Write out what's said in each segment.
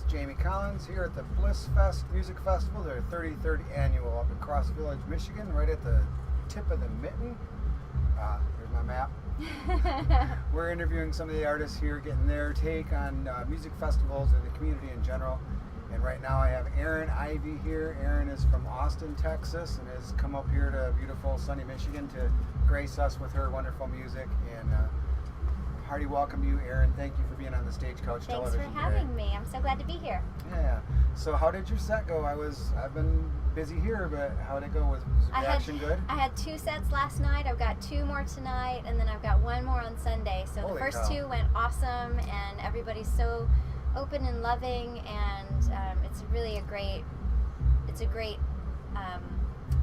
Jamie Collins here at the Bliss Fest Music Festival, their 33rd annual up in Cross Village, Michigan, right at the tip of the mitten. Here's my map. We're interviewing some of the artists here, getting their take on music festivals and the community in general. And right now I have Erin Ivey here. Erin is from Austin, Texas, and has come up here to beautiful sunny Michigan to grace us with her wonderful music. And hearty welcome to you, Erin. Thank you for being on the Stagecoach Television. Thanks for having me. I'm so glad to be here. Yeah. So how did your set go? I've been busy here, but how did it go? Was reaction good? I had 2 sets last night. I've got 2 more tonight, and then I've got 1 more on Sunday. So Holy the first cow. 2 went awesome, and everybody's so open and loving, and it's really a great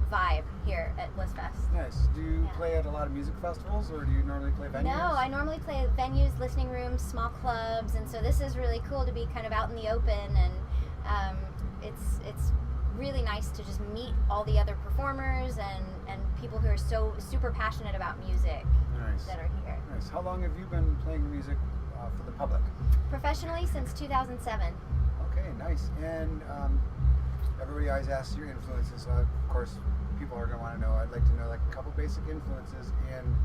vibe here at Bliss Fest. Nice. Do you play at a lot of music festivals, or do you normally play venues? No, I normally play at venues, listening rooms, small clubs, and so this is really cool to be kind of out in the open, and it's really nice to just meet all the other performers and people who are so super passionate about music that are here. Nice. How long have you been playing music for the public? Professionally since 2007. Okay, nice. And everybody always asks your influences, so of course people are going to want to know. I'd like to know like a couple basic influences, and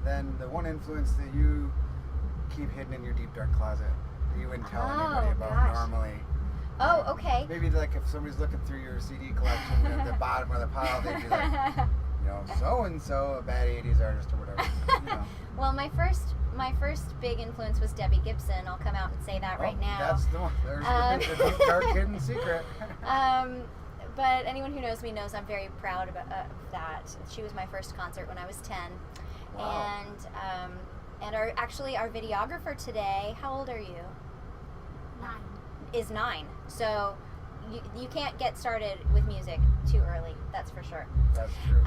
then the one influence that you keep hidden in your deep dark closet that you wouldn't tell anybody about normally. Oh, okay. Maybe like if somebody's looking through your CD collection at the bottom of the pile, they'd be like, so and so, a bad '80s artist or whatever. Well, my first big influence was Debbie Gibson. I'll come out and say that right now. That's the one. There's the deep, dark hidden secret. But anyone who knows me knows I'm very proud of that. She was my first concert when I was 10. Wow. And our videographer today, how old are you? 9. Is 9. So you can't get started with music too early, that's for sure. That's true.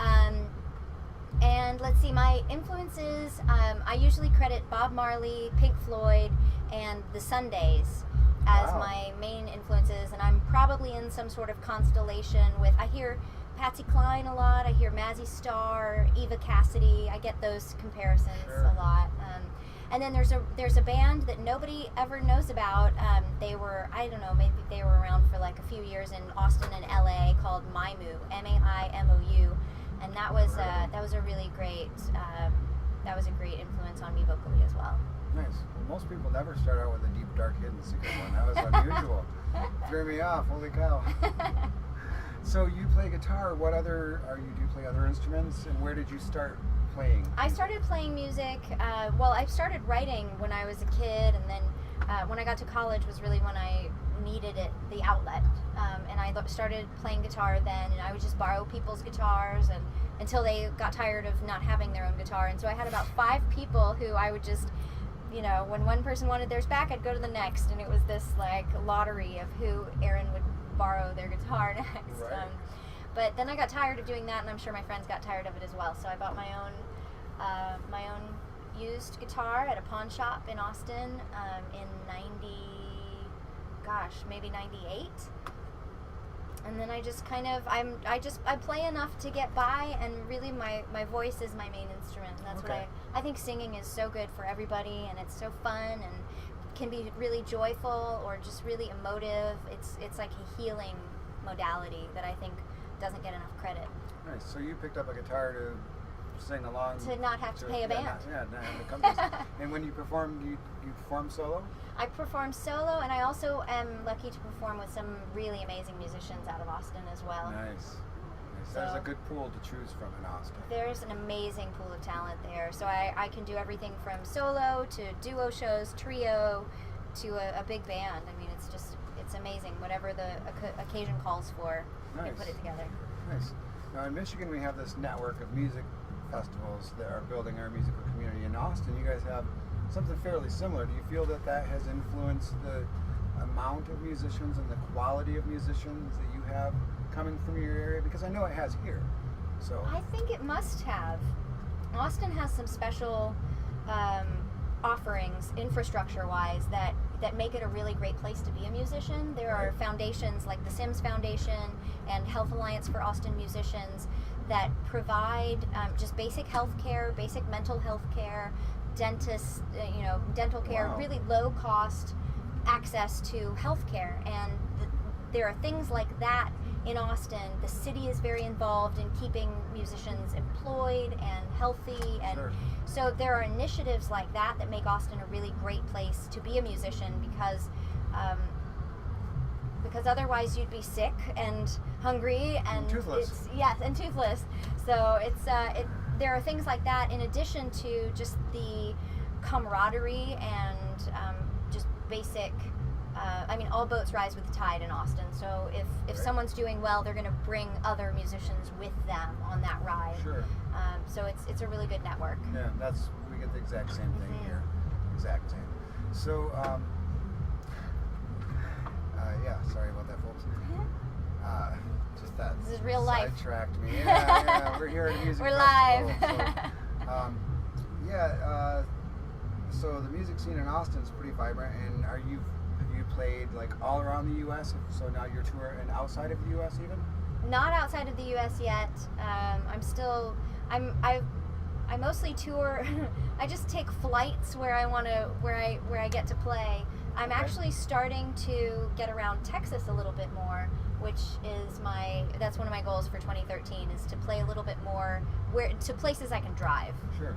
And let's see, my influences, I usually credit Bob Marley, Pink Floyd, and the Sundays as my main influences, and I'm probably in some sort of constellation with, I hear Patsy Cline a lot, I hear Mazzy Star, Eva Cassidy, I get those comparisons a lot. And then there's a band that nobody ever knows about. They were, I don't know, maybe they were around for like a few years in Austin and LA called Maimu, M-A-I-M-O-U, and that was a really great influence on me vocally as well. Nice. Well, most people never start out with a deep, dark, hidden secret one. That was unusual. Threw me off. Holy cow. So you play guitar. Do you play other instruments, and where did you start playing? I started playing music, I started writing when I was a kid, and then when I got to college was really when I needed the outlet. And I started playing guitar then, and I would just borrow people's guitars and until they got tired of not having their own guitar. And so I had about 5 people who I would just, when one person wanted theirs back, I'd go to the next, and it was this like lottery of who Erin would borrow their guitar next. Right. But then I got tired of doing that, and I'm sure my friends got tired of it as well. So I bought my own used guitar at a pawn shop in Austin in maybe 98. And then I just I play enough to get by, and really my voice is my main instrument. And that's what I think singing is so good for everybody, and it's so fun and can be really joyful or just really emotive. It's like a healing modality that I think doesn't get enough credit. Nice. So you picked up a guitar to sing along. To not have to pay a band. Not have to come to And when you perform, you perform solo? I perform solo, and I also am lucky to perform with some really amazing musicians out of Austin as well. Nice. There's a good pool to choose from in Austin. There's an amazing pool of talent there. So I can do everything from solo to duo shows, trio, to a big band. I mean, it's amazing. Whatever the occasion calls for, we can put it together. Nice. Now in Michigan, we have this network of music festivals that are building our musical community. In Austin, you guys have something fairly similar. Do you feel that has influenced the amount of musicians and the quality of musicians that you have coming from your area? Because I know it has here. So I think it must have. Austin has some special offerings infrastructure-wise that make it a really great place to be a musician. There are foundations like the Sims Foundation and Health Alliance for Austin Musicians that provide just basic health care, basic mental health care, dentists, dental care, really low cost access to healthcare, and there are things like that in Austin. The city is very involved in keeping musicians employed and healthy, and Sure. so there are initiatives like that that make Austin a really great place to be a musician, because otherwise you'd be sick and hungry and toothless. and toothless. So there are things like that in addition to just the camaraderie and just basic. All boats rise with the tide in Austin. So if Right. someone's doing well, they're going to bring other musicians with them on that ride. Sure. So it's a really good network. Yeah, we get the exact same thing Mhm. here. Exact same. So, sorry about that, folks. Just that. This is real life. Sidetracked me. Yeah, we're here at a music We're festival. live. So the music scene in Austin is pretty vibrant. And have you played like all around the U.S.? So now you're touring outside of the U.S. even? Not outside of the U.S. yet. I mostly tour. I just take flights where I get to play. I'm Okay. actually starting to get around Texas a little bit more, which is that's one of my goals for 2013, is to play a little bit more to places I can drive. Sure.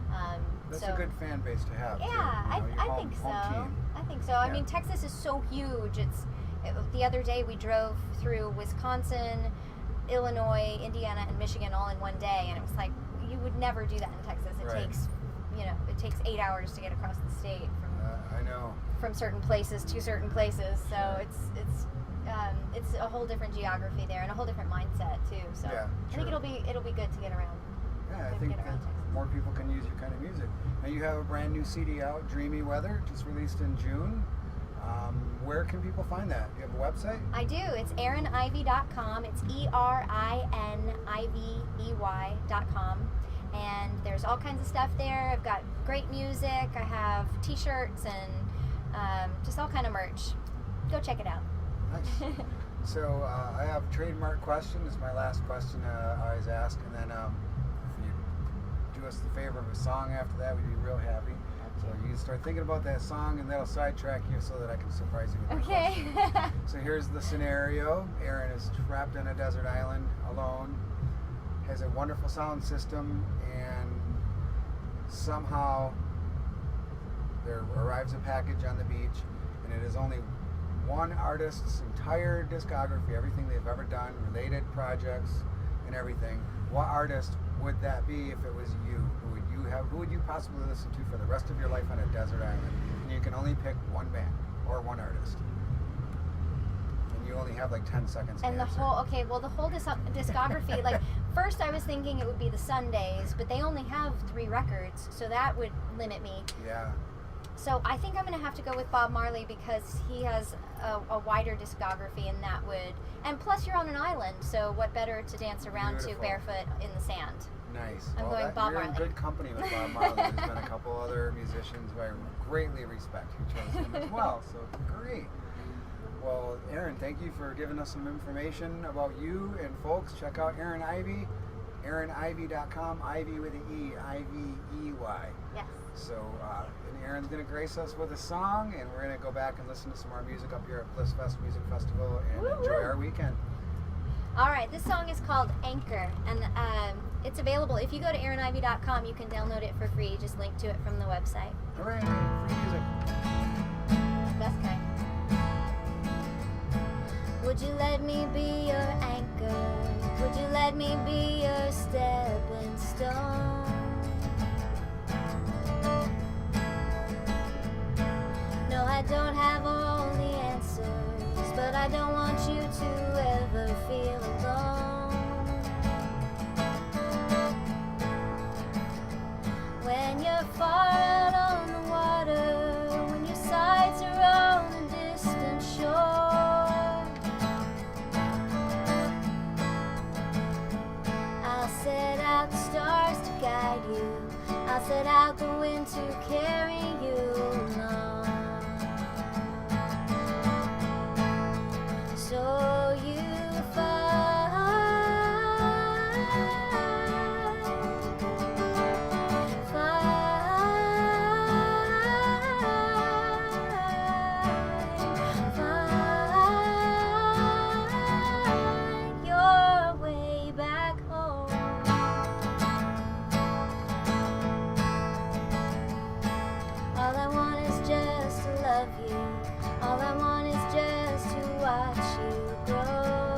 That's so, a good fan base to have. Yeah, too. You know, your I think so. home team. I think so. Yeah. I mean, Texas is so huge. The other day we drove through Wisconsin, Illinois, Indiana, and Michigan all in one day, and it was like, you would never do that in Texas. It Right. takes 8 hours to get across the state I know. from certain places to certain places. So Sure. it's a whole different geography there and a whole different mindset too. So Yeah, I think true. it'll be good to get around. Yeah, I Maybe think get around that Texas. more people can use your kind of music. Now you have a brand new CD out, Dreamy Weather, just released in June. Where can people find that? Do you have a website? I do. It's erinivey.com. It's ERINIVEY.com. And there's all kinds of stuff there. I've got great music. I have t-shirts and just all kind of merch. Go check it out. Nice. So I have a trademark question. It's my last question I always ask. And then if you do us the favor of a song after that, we'd be real happy. So you can start thinking about that song, and that'll sidetrack you so that I can surprise you with my Okay. question. So here's the scenario. Erin is trapped on a desert island alone, has a wonderful sound system, and somehow there arrives a package on the beach, and it is only one artist's entire discography, everything they've ever done, related projects and everything. What artist would that be if it was you? Who would you possibly listen to for the rest of your life on a desert island? And you can only pick one band or one artist. And you only have like 10 seconds to And the answer. whole discography, like, first I was thinking it would be the Sundays, but they only have 3 records, so that would limit me. Yeah. So I think I'm going to have to go with Bob Marley because he has a wider discography, and that would, and plus you're on an island, so what better to dance around to Beautiful. barefoot in the sand. Nice. I'm going Bob you're Marley. in good company with Bob Marley. There's been a couple other musicians who I greatly respect who chose him as well. So great. Well, Erin, thank you for giving us some information about you. And folks, check out Erin Ivey, erinivey.com, Ivy with an E, I-V-E-Y. Yes. So, and Erin's going to grace us with a song, and we're going to go back and listen to some more music up here at Bliss Fest Music Festival and Woo-hoo. enjoy our weekend. All right, this song is called Anchor, and it's available. If you go to erinivey.com, you can download it for free. Just link to it from the website. Hooray, free music. Best kind. Would you let me be your anchor? Would you let me be your stepping stone? No, I don't have all the answers, but I don't want you to ever feel alone. When you're far out on the water, when your sights are on a distant shore, I'll set out the stars to guide you. I'll set out the wind to carry you along. So you find love you. All I want is just to watch you grow.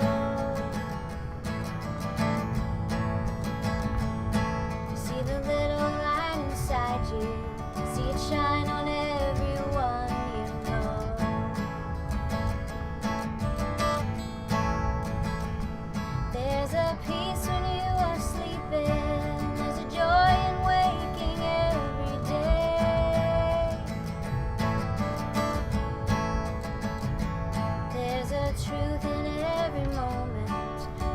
See the little light inside you. See it shine on everyone you know. There's a peace when you are sleeping. There's a joy in waking every day. There's a truth in every moment.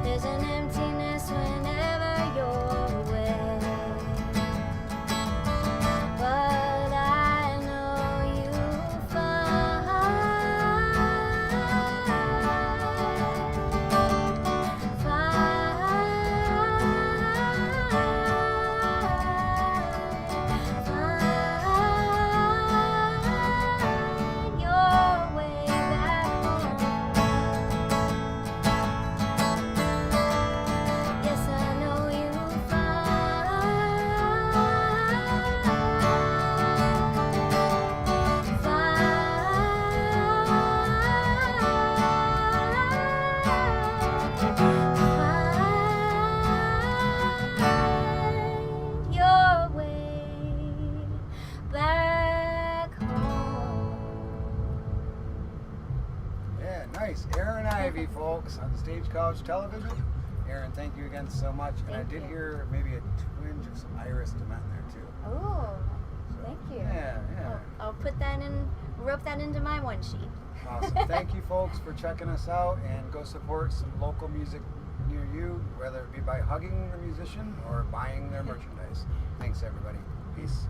There's an emptiness whenever you're away. But I know you'll find your way back home. Yes, I know you'll find your way back home. Yeah, nice. Erin Ivey, folks, on Stagecoach Television. Erin, thank you again so much. And I Thank did you. hear maybe a twinge of some iris dement there too. Oh, So, thank you. Yeah, yeah. I'll put that in, rope that into my one sheet. Awesome. Thank you, folks, for checking us out, and go support some local music near you, whether it be by hugging the musician or buying their merchandise. Thanks, everybody. Peace.